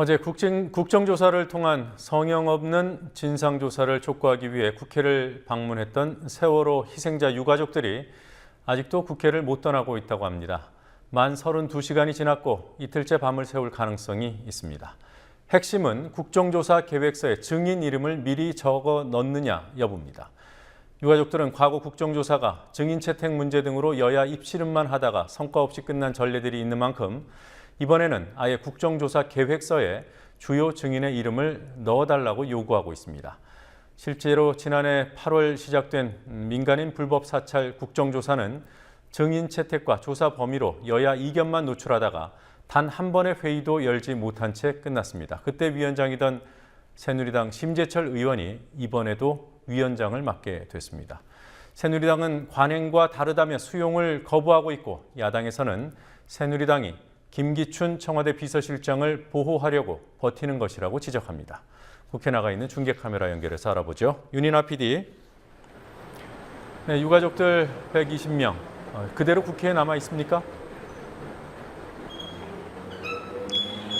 어제 국정조사를 통한 성형 없는 진상조사를 촉구하기 위해 국회를 방문했던 세월호 희생자 유가족들이 아직도 국회를 못 떠나고 있다고 합니다. 만 32시간이 지났고 이틀째 밤을 새울 가능성이 있습니다. 핵심은 국정조사 계획서에 증인 이름을 미리 적어 넣느냐 여부입니다. 유가족들은 과거 국정조사가 증인 채택 문제 등으로 여야 입씨름만 하다가 성과 없이 끝난 전례들이 있는 만큼 이번에는 아예 국정조사 계획서에 주요 증인의 이름을 넣어달라고 요구하고 있습니다. 실제로 지난해 8월 시작된 민간인 불법 사찰 국정조사는 증인 채택과 조사 범위로 여야 이견만 노출하다가 단 한 번의 회의도 열지 못한 채 끝났습니다. 그때 위원장이던 새누리당 심재철 의원이 이번에도 위원장을 맡게 됐습니다. 새누리당은 관행과 다르다며 수용을 거부하고 있고 야당에서는 새누리당이 김기춘 청와대 비서실장을 보호하려고 버티는 것이라고 지적합니다. 국회 나가 있는 중계 카메라 연결해서 알아보죠. 윤인아 PD. 네, 유가족들 120명 그대로 국회에 남아 있습니까?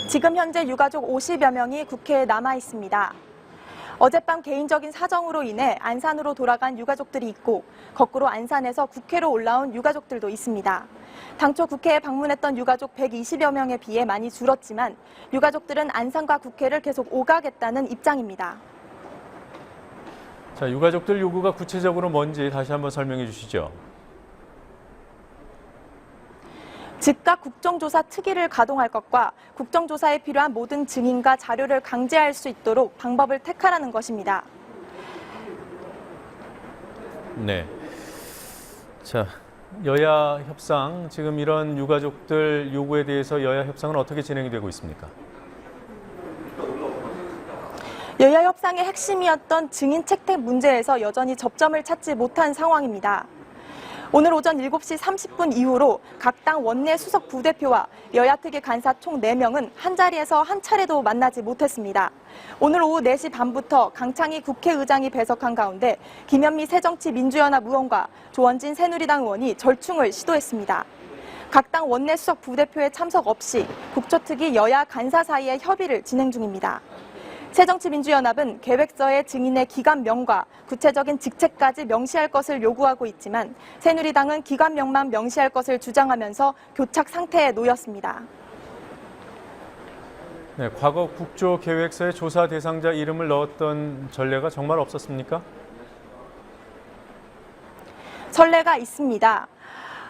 지금 현재 유가족 50여 명이 국회에 남아 있습니다. 어젯밤 개인적인 사정으로 인해 안산으로 돌아간 유가족들이 있고 거꾸로 안산에서 국회로 올라온 유가족들도 있습니다. 당초 국회에 방문했던 유가족 120여 명에 비해 많이 줄었지만 유가족들은 안산과 국회를 계속 오가겠다는 입장입니다. 자, 유가족들 요구가 구체적으로 뭔지 다시 한번 설명해 주시죠. 즉각 국정조사 특위를 가동할 것과 국정조사에 필요한 모든 증인과 자료를 강제할 수 있도록 방법을 택하라는 것입니다. 네. 자, 여야 협상, 지금 이런 유가족들 요구에 대해서 여야 협상은 어떻게 진행이 되고 있습니까? 여야 협상의 핵심이었던 증인 채택 문제에서 여전히 접점을 찾지 못한 상황입니다. 오늘 오전 7시 30분 이후로 각 당 원내 수석 부대표와 여야 특위 간사 총 4명은 한자리에서 한 차례도 만나지 못했습니다. 오늘 오후 4시 반부터 강창희 국회의장이 배석한 가운데 김현미 새정치민주연합 의원과 조원진 새누리당 의원이 절충을 시도했습니다. 각 당 원내 수석 부대표의 참석 없이 국조특위 여야 간사 사이의 협의를 진행 중입니다. 새정치민주연합은 계획서에 증인의 기관명과 구체적인 직책까지 명시할 것을 요구하고 있지만 새누리당은 기관명만 명시할 것을 주장하면서 교착 상태에 놓였습니다. 네, 과거 국조계획서에 조사 대상자 이름을 넣었던 전례가 정말 없었습니까? 전례가 있습니다.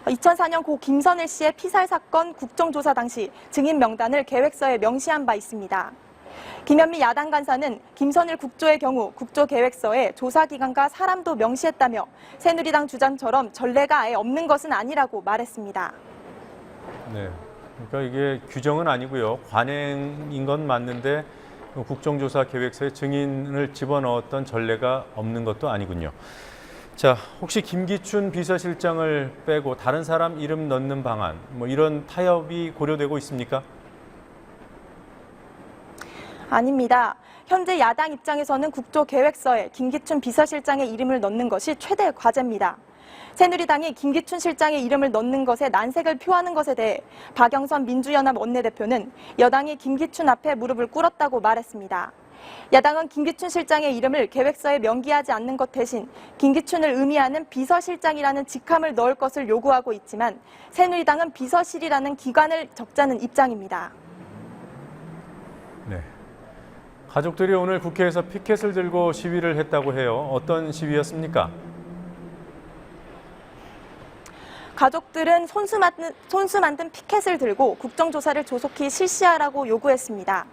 2004년 고 김선일 씨의 피살 사건 국정조사 당시 증인 명단을 계획서에 명시한 바 있습니다. 김현미 야당 간사는 김선일 국조의 경우 국조계획서에 조사기관과 사람도 명시했다며 새누리당 주장처럼 전례가 아예 없는 것은 아니라고 말했습니다. 네, 그러니까 이게 규정은 아니고요. 관행인 건 맞는데 국정조사 계획서에 증인을 집어넣었던 전례가 없는 것도 아니군요. 자, 혹시 김기춘 비서실장을 빼고 다른 사람 이름 넣는 방안, 이런 타협이 고려되고 있습니까? 아닙니다. 현재 야당 입장에서는 국조계획서에 김기춘 비서실장의 이름을 넣는 것이 최대 과제입니다. 새누리당이 김기춘 실장의 이름을 넣는 것에 난색을 표하는 것에 대해 박영선 민주연합 원내대표는 여당이 김기춘 앞에 무릎을 꿇었다고 말했습니다. 야당은 김기춘 실장의 이름을 계획서에 명기하지 않는 것 대신 김기춘을 의미하는 비서실장이라는 직함을 넣을 것을 요구하고 있지만 새누리당은 비서실이라는 기관을 적자는 입장입니다. 네. 가족들이 오늘 국회에서 피켓을 들고 시위를 했다고 해요. 어떤 시위였습니까? 가족들은 손수 만든 피켓을 들고 국정조사를 조속히 실시하라고 요구했습니다.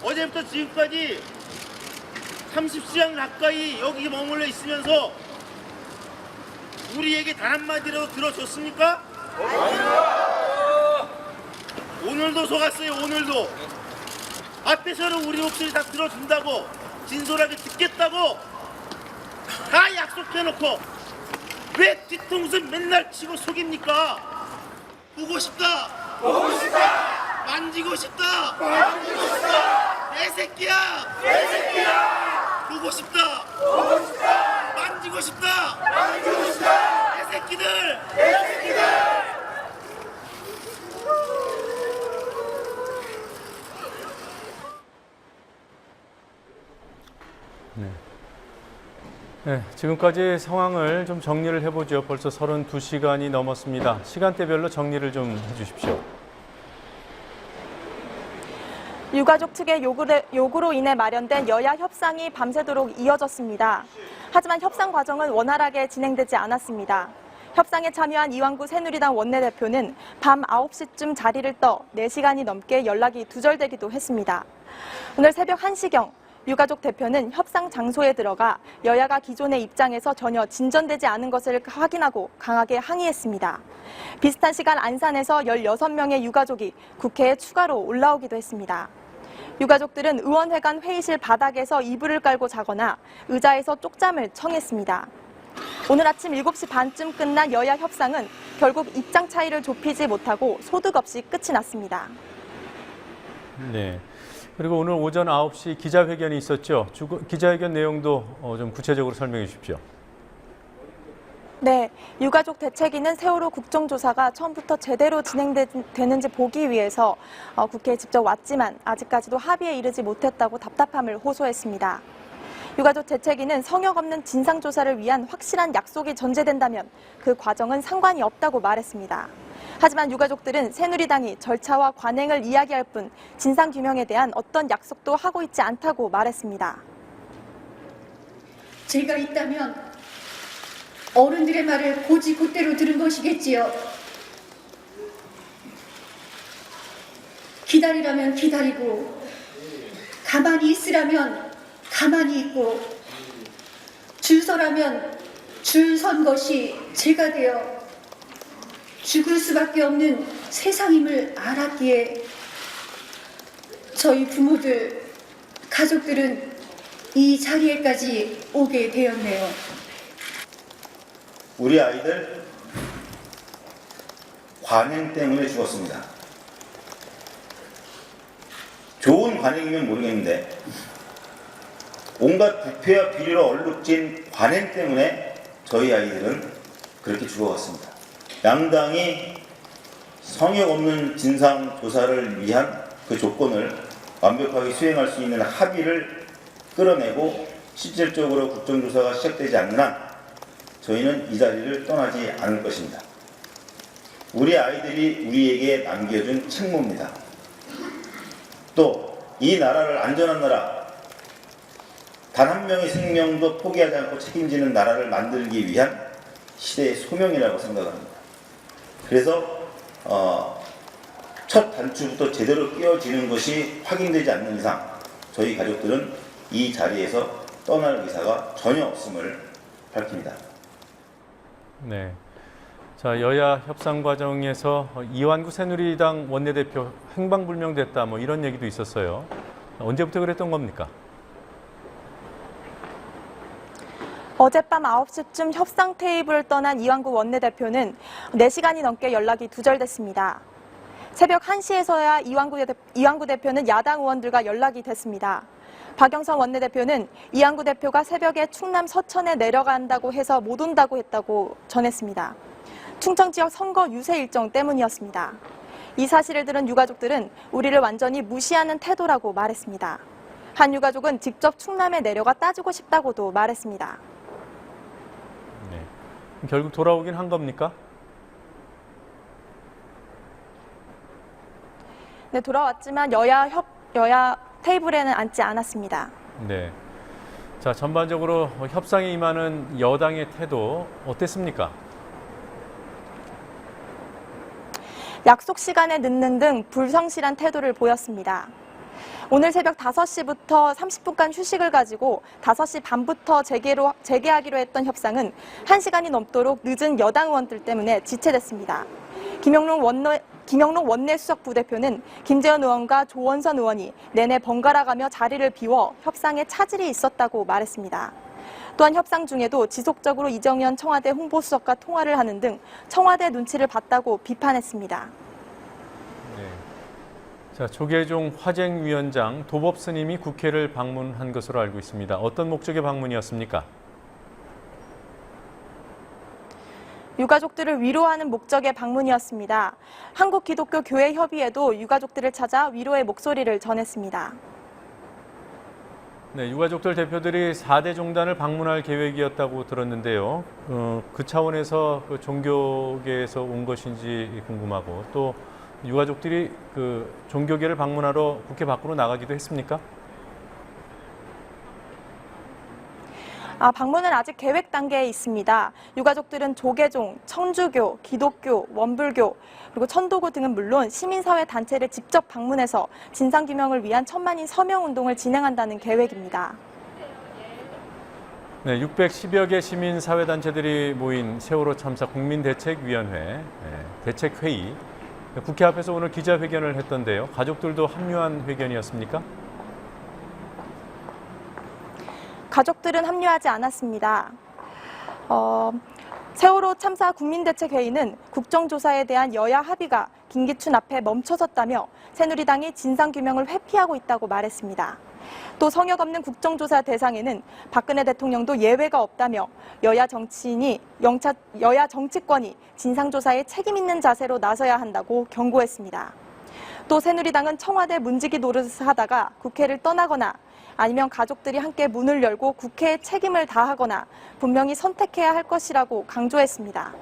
어제부터 지금까지 30시간 가까이 여기 머물러 있으면서 우리에게 단 한마디라도 들어줬습니까? 아니요. 오늘도 속았어요. 오늘도 앞에서는 우리 목소리 다 들어준다고 진솔하게 듣겠다고 다 약속해놓고 왜 뒤통수 맨날 치고 속입니까? 보고 싶다. 보고 싶다. 만지고 싶다. 만지고 싶다. 내 새끼야. 내 새끼야. 보고 싶다. 보고 싶다. 만지고 싶다. 만지고 싶다. 내 새끼들. 내 새끼들. 네, 지금까지 상황을 좀 정리를 해보죠. 벌써 32시간이 넘었습니다. 시간대별로 정리를 좀 해주십시오. 유가족 측의 요구로 인해 마련된 여야 협상이 밤새도록 이어졌습니다. 하지만 협상 과정은 원활하게 진행되지 않았습니다. 협상에 참여한 이완구 새누리당 원내대표는 밤 9시쯤 자리를 떠 4시간이 넘게 연락이 두절되기도 했습니다. 오늘 새벽 1시경 유가족 대표는 협상 장소에 들어가 여야가 기존의 입장에서 전혀 진전되지 않은 것을 확인하고 강하게 항의했습니다. 비슷한 시간 안산에서 16명의 유가족이 국회에 추가로 올라오기도 했습니다. 유가족들은 의원회관 회의실 바닥에서 이불을 깔고 자거나 의자에서 쪽잠을 청했습니다. 오늘 아침 7시 반쯤 끝난 여야 협상은 결국 입장 차이를 좁히지 못하고 소득 없이 끝이 났습니다. 네. 그리고 오늘 오전 9시 기자회견이 있었죠. 기자회견 내용도 좀 구체적으로 설명해 주십시오. 네, 유가족 대책위는 세월호 국정조사가 처음부터 제대로 진행되는지 보기 위해서 국회에 직접 왔지만 아직까지도 합의에 이르지 못했다고 답답함을 호소했습니다. 유가족 대책위는 성역 없는 진상조사를 위한 확실한 약속이 전제된다면 그 과정은 상관이 없다고 말했습니다. 하지만 유가족들은 새누리당이 절차와 관행을 이야기할 뿐 진상규명에 대한 어떤 약속도 하고 있지 않다고 말했습니다. 제가 있다면 어른들의 말을 고지고대로 들은 것이겠지요. 기다리라면 기다리고 가만히 있으라면 가만히 있고 줄 서라면 줄 선 것이 제가 되어 죽을 수밖에 없는 세상임을 알았기에 저희 부모들, 가족들은 이 자리에까지 오게 되었네요. 우리 아이들 관행 때문에 죽었습니다. 좋은 관행이면 모르겠는데 온갖 부패와 비리로 얼룩진 관행 때문에 저희 아이들은 그렇게 죽어갔습니다. 양당이 성역 없는 진상조사를 위한 그 조건을 완벽하게 수행할 수 있는 합의를 끌어내고 실질적으로 국정조사가 시작되지 않는 한 저희는 이 자리를 떠나지 않을 것입니다. 우리 아이들이 우리에게 남겨준 책무입니다. 또 이 나라를 안전한 나라, 단 한 명의 생명도 포기하지 않고 책임지는 나라를 만들기 위한 시대의 소명이라고 생각합니다. 그래서 첫 단추부터 제대로 끼워지는 것이 확인되지 않는 이상 저희 가족들은 이 자리에서 떠날 의사가 전혀 없음을 밝힙니다. 네. 자, 여야 협상 과정에서 이완구 새누리당 원내대표 행방불명됐다 뭐 이런 얘기도 있었어요. 언제부터 그랬던 겁니까? 어젯밤 9시쯤 협상 테이블을 떠난 이완구 원내대표는 4시간이 넘게 연락이 두절됐습니다. 새벽 1시에서야 이완구 대표는 야당 의원들과 연락이 됐습니다. 박영선 원내대표는 이완구 대표가 새벽에 충남 서천에 내려간다고 해서 못 온다고 했다고 전했습니다. 충청 지역 선거 유세 일정 때문이었습니다. 이 사실을 들은 유가족들은 우리를 완전히 무시하는 태도라고 말했습니다. 한 유가족은 직접 충남에 내려가 따지고 싶다고도 말했습니다. 네. 결국 돌아오긴 한 겁니까? 네, 돌아왔지만 여야 테이블에는 앉지 않았습니다. 네. 자, 전반적으로 협상에 임하는 여당의 태도 어땠습니까? 약속 시간에 늦는 등 불성실한 태도를 보였습니다. 오늘 새벽 5시부터 30분간 휴식을 가지고 5시 반부터 재개하기로 했던 협상은 1시간이 넘도록 늦은 여당 의원들 때문에 지체됐습니다. 김영록 원내 수석 부대표는 김재현 의원과 조원선 의원이 내내 번갈아가며 자리를 비워 협상에 차질이 있었다고 말했습니다. 또한 협상 중에도 지속적으로 이정현 청와대 홍보수석과 통화를 하는 등 청와대 눈치를 봤다고 비판했습니다. 네. 자, 조계종 화쟁위원장 도법 스님이 국회를 방문한 것으로 알고 있습니다. 어떤 목적의 방문이었습니까? 유가족들을 위로하는 목적의 방문이었습니다. 한국기독교교회협의회도 유가족들을 찾아 위로의 목소리를 전했습니다. 네, 유가족들 대표들이 4대 종단을 방문할 계획이었다고 들었는데요. 그 차원에서 그 종교계에서 온 것인지 궁금하고 또 유가족들이 그 종교계를 방문하러 국회 밖으로 나가기도 했습니까? 방문은 아직 계획 단계에 있습니다. 유가족들은 조계종, 천주교, 기독교, 원불교, 그리고 천도교 등은 물론 시민사회 단체를 직접 방문해서 진상규명을 위한 천만인 서명운동을 진행한다는 계획입니다. 네, 610여 개 시민사회단체들이 모인 세월호 참사 국민대책위원회 대책회의, 국회 앞에서 오늘 기자회견을 했던데요. 가족들도 합류한 회견이었습니까? 가족들은 합류하지 않았습니다. 세월호 참사 국민대책회의는 국정조사에 대한 여야 합의가 김기춘 앞에 멈춰섰다며 새누리당이 진상규명을 회피하고 있다고 말했습니다. 또 성역 없는 국정조사 대상에는 박근혜 대통령도 예외가 없다며 여야 정치권이 진상조사에 책임 있는 자세로 나서야 한다고 경고했습니다. 또 새누리당은 청와대 문지기 노릇을 하다가 국회를 떠나거나 아니면 가족들이 함께 문을 열고 국회에 책임을 다하거나 분명히 선택해야 할 것이라고 강조했습니다.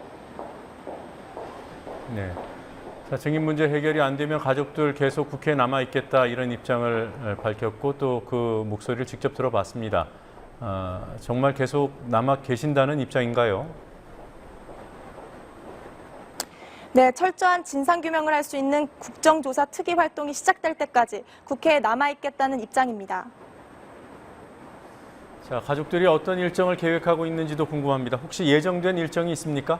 네. 자, 증인 문제 해결이 안 되면 가족들 계속 국회에 남아 있겠다 이런 입장을 밝혔고 또 그 목소리를 직접 들어봤습니다. 정말 계속 남아 계신다는 입장인가요? 네, 철저한 진상규명을 할 수 있는 국정조사 특위 활동이 시작될 때까지 국회에 남아 있겠다는 입장입니다. 자, 가족들이 어떤 일정을 계획하고 있는지도 궁금합니다. 혹시 예정된 일정이 있습니까?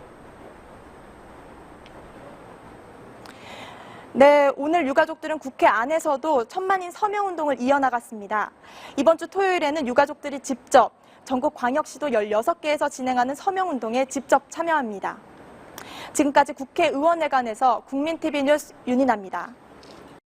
네, 오늘 유가족들은 국회 안에서도 천만인 서명운동을 이어나갔습니다. 이번 주 토요일에는 유가족들이 직접 전국 광역시도 16개에서 진행하는 서명운동에 직접 참여합니다. 지금까지 국회의원회관에서 국민TV 뉴스 윤인아입니다.